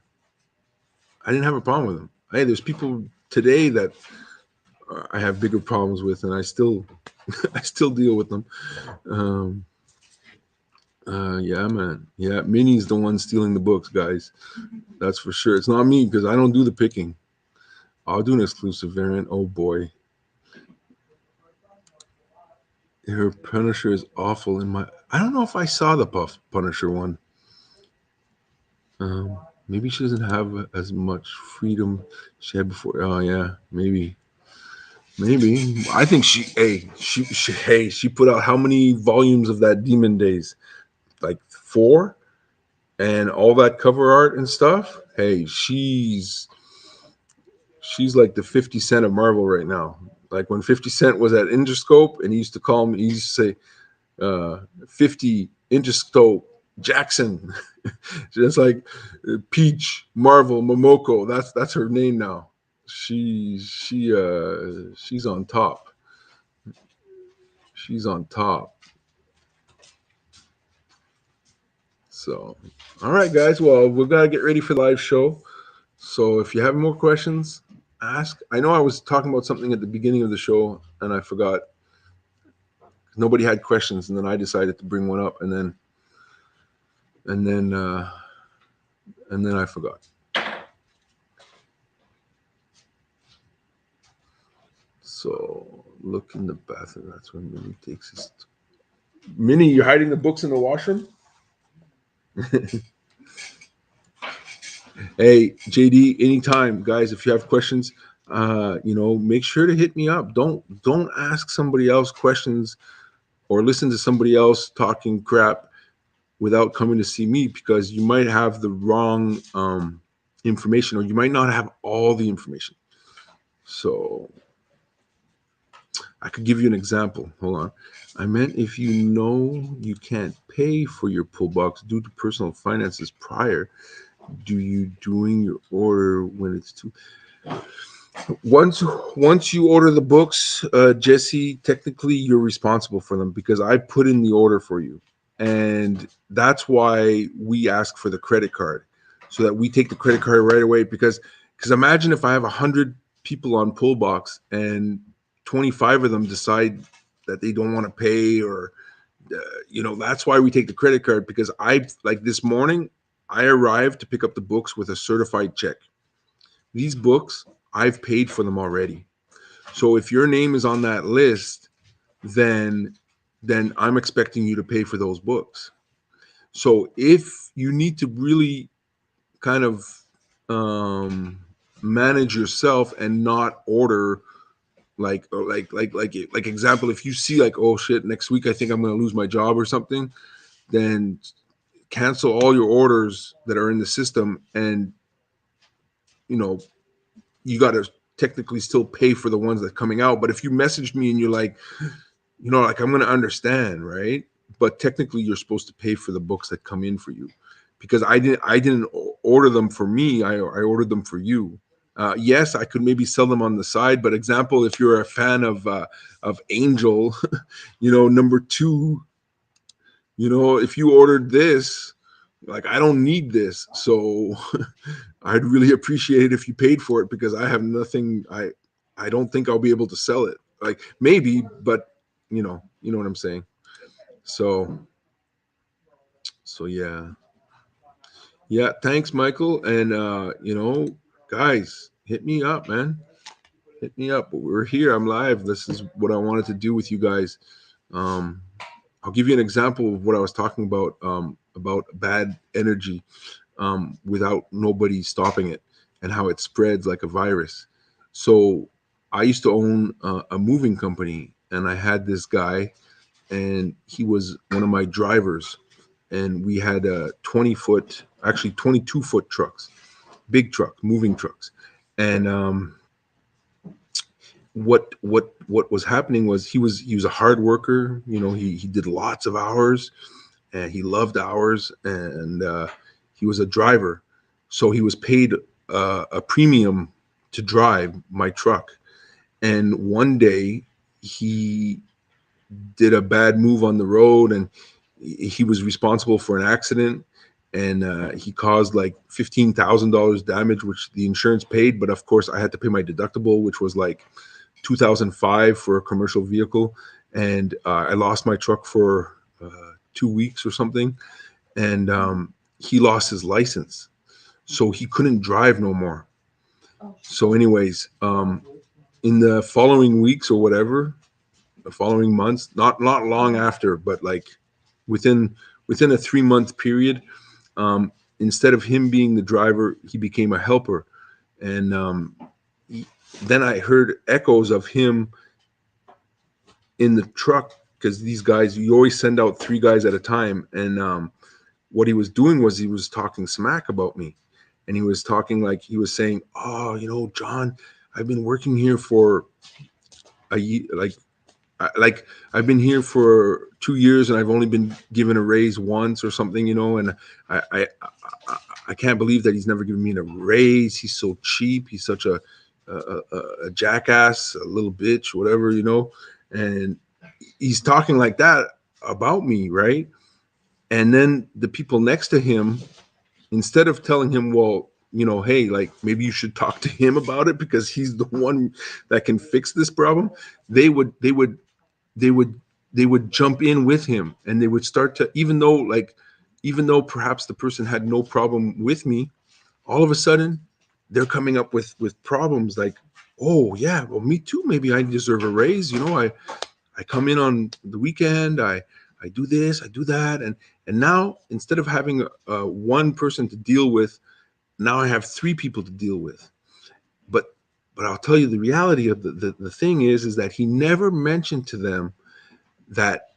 I didn't have a problem with them. Hey, there's people today that I have bigger problems with, and I still, I still deal with them. Um, yeah, man. Yeah, Minnie's the one stealing the books, guys. That's for sure. It's not me because I don't do the picking. I'll do an exclusive variant. Oh boy, her Punisher is awful. I don't know if I saw the Puff Punisher one. Maybe she doesn't have as much freedom she had before. Oh yeah, maybe. I think she put out how many volumes of that Demon Days? Like 4, and all that cover art and stuff. Hey, she's like the 50 Cent of Marvel right now. Like when 50 Cent was at Interscope, and he used to call me, he used to say, 50 Interscope Jackson. Just like Peach Marvel Momoko. That's her name now. She's on top. She's on top. So, all right, guys. Well, we've got to get ready for the live show. So, if you have more questions, ask. I know I was talking about something at the beginning of the show and I forgot. Nobody had questions, and then I decided to bring one up, and then I forgot. So look in the bathroom. That's when Minnie takes his. Minnie, you're hiding the books in the washroom? Hey, JD, anytime, guys, if you have questions, make sure to hit me up. Don't ask somebody else questions or listen to somebody else talking crap without coming to see me, because you might have the wrong information, or you might not have all the information. So I could give you an example. Hold on. I meant if you know you can't pay for your pull box due to personal finances prior, do you doing your order when it's too once you order the books, Jesse, technically you're responsible for them because I put in the order for you, and that's why we ask for the credit card, so that we take the credit card right away. Because imagine if I have 100 people on pull box and 25 of them decide that they don't want to pay, or that's why we take the credit card. Because like this morning, I arrived to pick up the books with a certified check. These books, I've paid for them already. So if your name is on that list, then I'm expecting you to pay for those books. So if you need to really kind of manage yourself and not order like example, if you see like, oh shit, next week I think I'm going to lose my job or something, then cancel all your orders that are in the system, and you got to technically still pay for the ones that are coming out. But if you message me and you're like, like, I'm going to understand, right? But technically you're supposed to pay for the books that come in for you, because I didn't order them for me. I ordered them for you. Yes, I could maybe sell them on the side, but example, if you're a fan of Angel, number 2, if you ordered this, like, I don't need this, so I'd really appreciate it if you paid for it, because I have nothing. I don't think I'll be able to sell it. Like, maybe, but you know what I'm saying. So yeah. Thanks, Michael, and guys, hit me up, man. Hit me up. We're here. I'm live. This is what I wanted to do with you guys. I'll give you an example of what I was talking about bad energy, without nobody stopping it, and how it spreads like a virus. So I used to own a moving company, and I had this guy, and he was one of my drivers, and we had 20-foot, actually 22-foot trucks, big trucks, moving trucks. And what was happening was he was a hard worker. He did lots of hours, and he loved hours, and he was a driver, so he was paid a premium to drive my truck. And one day he did a bad move on the road, and he was responsible for an accident, and he caused like $15,000 damage, which the insurance paid, but of course I had to pay my deductible, which was like $2,005 for a commercial vehicle. And I lost my truck for 2 weeks or something, and he lost his license, so he couldn't drive no more. So anyways, in the following weeks or whatever, the following months, not long after, but like within a 3-month period, instead of him being the driver, he became a helper. And then I heard echoes of him in the truck, because these guys, you always send out 3 guys at a time. And what he was doing was he was talking smack about me. And he was talking like, he was saying, oh, John, I've been working here for a year, like I've been here for 2 years, and I've only been given a raise once or something, and I can't believe that he's never given me a raise. He's so cheap. He's such a jackass, a little bitch, whatever, and he's talking like that about me, right? And then the people next to him, instead of telling him, well, hey, like, maybe you should talk to him about it because he's the one that can fix this problem, they would they would jump in with him, and they would start to, even though perhaps the person had no problem with me, all of a sudden they're coming up with problems like, oh yeah, well, me too, maybe I deserve a raise. I come in on the weekend, I do this, I do that, and now instead of having one person to deal with, now I have three people to deal with. But I'll tell you, the reality of the thing is that he never mentioned to them that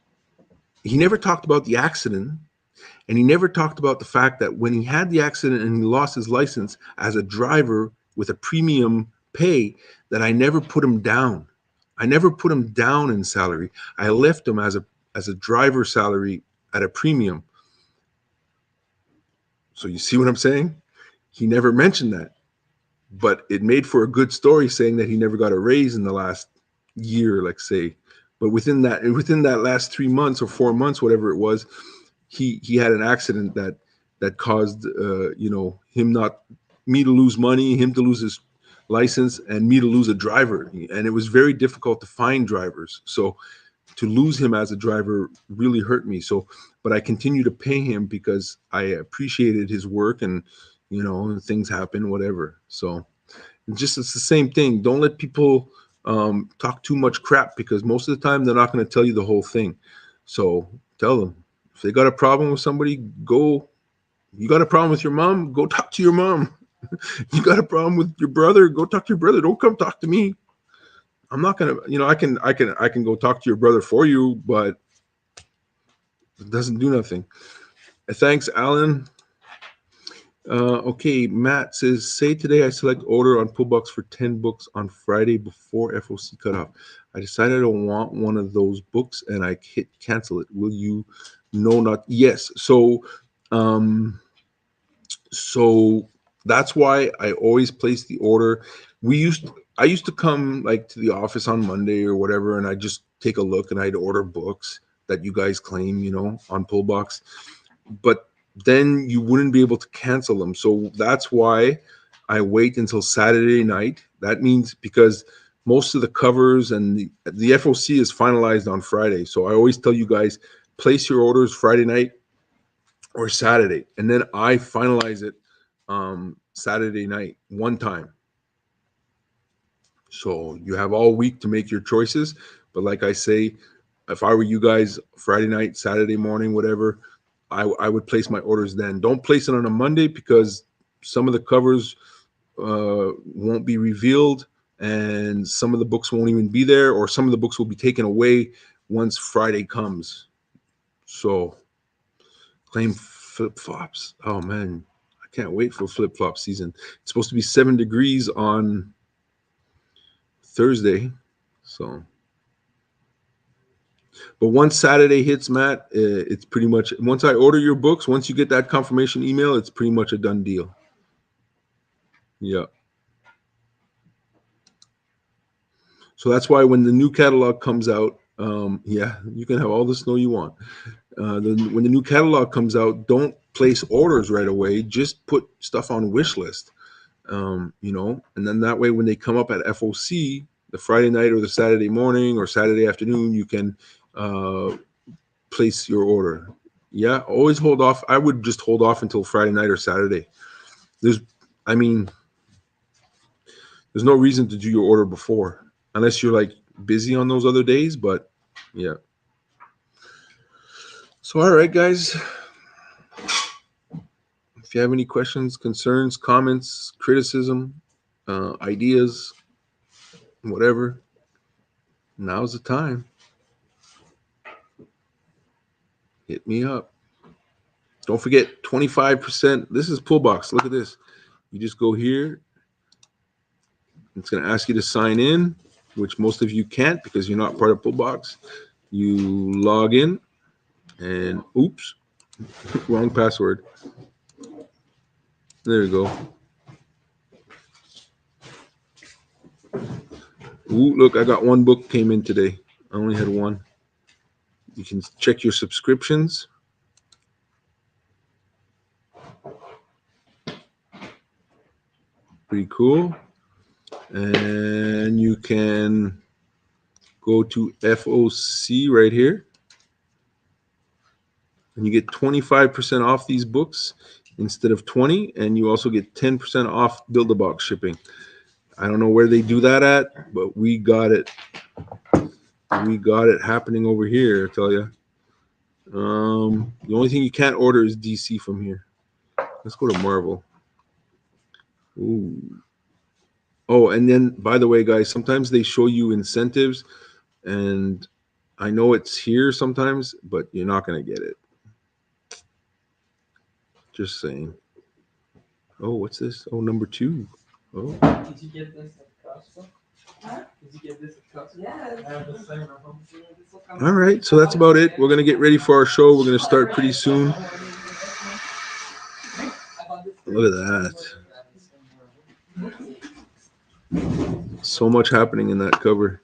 he never talked about the accident, and he never talked about the fact that when he had the accident and he lost his license as a driver with a premium pay, that I never put him down. I never put him down in salary. I left him as a driver salary at a premium. So you see what I'm saying? He never mentioned that, but it made for a good story saying that he never got a raise in the last year, let's say. But within that last 3 months or 4 months, whatever it was, he had an accident that caused him not me to lose money, him to lose his license, and me to lose a driver. And it was very difficult to find drivers. So to lose him as a driver really hurt me. So, but I continue to pay him because I appreciated his work, and things happen, whatever. So it's the same thing. Don't let people talk too much crap, because most of the time they're not going to tell you the whole thing. So tell them, if they got a problem with somebody, go. You got a problem with your mom, go talk to your mom. You got a problem with your brother, go talk to your brother. Don't come talk to me. I'm not gonna, I can go talk to your brother for you, but it doesn't do nothing. Thanks, Alan. Okay, Matt says, say today I select order on Pullbox for 10 books on Friday before FOC cutoff. I decided I don't want one of those books, and I hit cancel it. Will you know not? Yes. So that's why I always place the order. I used to come like to the office on Monday or whatever, and I'd just take a look and I'd order books that you guys claim, on Pullbox. But then you wouldn't be able to cancel them. So that's why I wait until Saturday night. That means because most of the covers and the FOC is finalized on Friday. So I always tell you guys, place your orders Friday night or Saturday, and then I finalize it Saturday night one time. So you have all week to make your choices. But like I say, if I were you guys, Friday night, Saturday morning, whatever, I would place my orders then. Don't place it on a Monday, because some of the covers won't be revealed, and some of the books won't even be there, or some of the books will be taken away once Friday comes. So claim flip-flops. Oh man, I can't wait for flip-flop season. It's supposed to be 7 degrees on Thursday. So, but once Saturday hits, Matt, it's pretty much, once I order your books, once you get that confirmation email, it's pretty much a done deal. Yeah. So that's why when the new catalog comes out, you can have all the snow you want. When the new catalog comes out, don't place orders right away. Just put stuff on wish list, and then that way when they come up at FOC, the Friday night or the Saturday morning or Saturday afternoon, you can place your order. Yeah, always hold off. I would just hold off until Friday night or Saturday. There's no reason to do your order before, unless you're like busy on those other days. But yeah. So, all right, guys. If you have any questions, concerns, comments, criticism, ideas, whatever, now's the time. Hit me up. Don't forget 25%. This is Pullbox. Look at this. You just go here. It's going to ask you to sign in, which most of you can't because you're not part of Pullbox. You log in and oops, wrong password. There you go. Ooh, look, I got one book came in today. I only had one. You can check your subscriptions. Pretty cool. And you can go to FOC right here. and you get 25% off these books instead of 20, and you also get 10% off Build-A-Box shipping. I don't know where they do that at, but we got it. We got it happening over here, I tell you. The only thing you can't order is DC from here. Let's go to Marvel. Ooh. Oh, and then, by the way, guys, sometimes they show you incentives, and I know it's here sometimes, but you're not going to get it. Just saying. Oh, what's this? Oh, number 2. Oh. Did you get this at Costco? Huh? Did you get this at Costco? Yeah. I have the same at home. All right, so that's about it. We're going to get ready for our show. We're going to start pretty soon. Look at that. So much happening in that cover.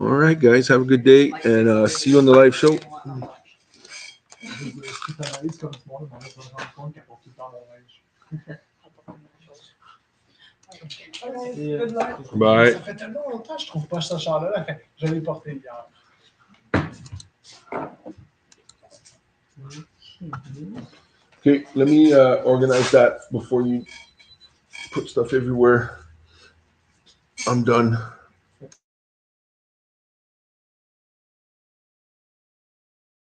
All right, guys, have a good day, and see you on the live show. Si tu analyses comme ce monde, tu vas te rendre compte qu'elle porte tout le temps mon linge. Good luck. Bye. Ça fait tellement longtemps que je trouve pas ce char-là. Je l'ai porté hier. Okay, let me organize that before you put stuff everywhere. I'm done.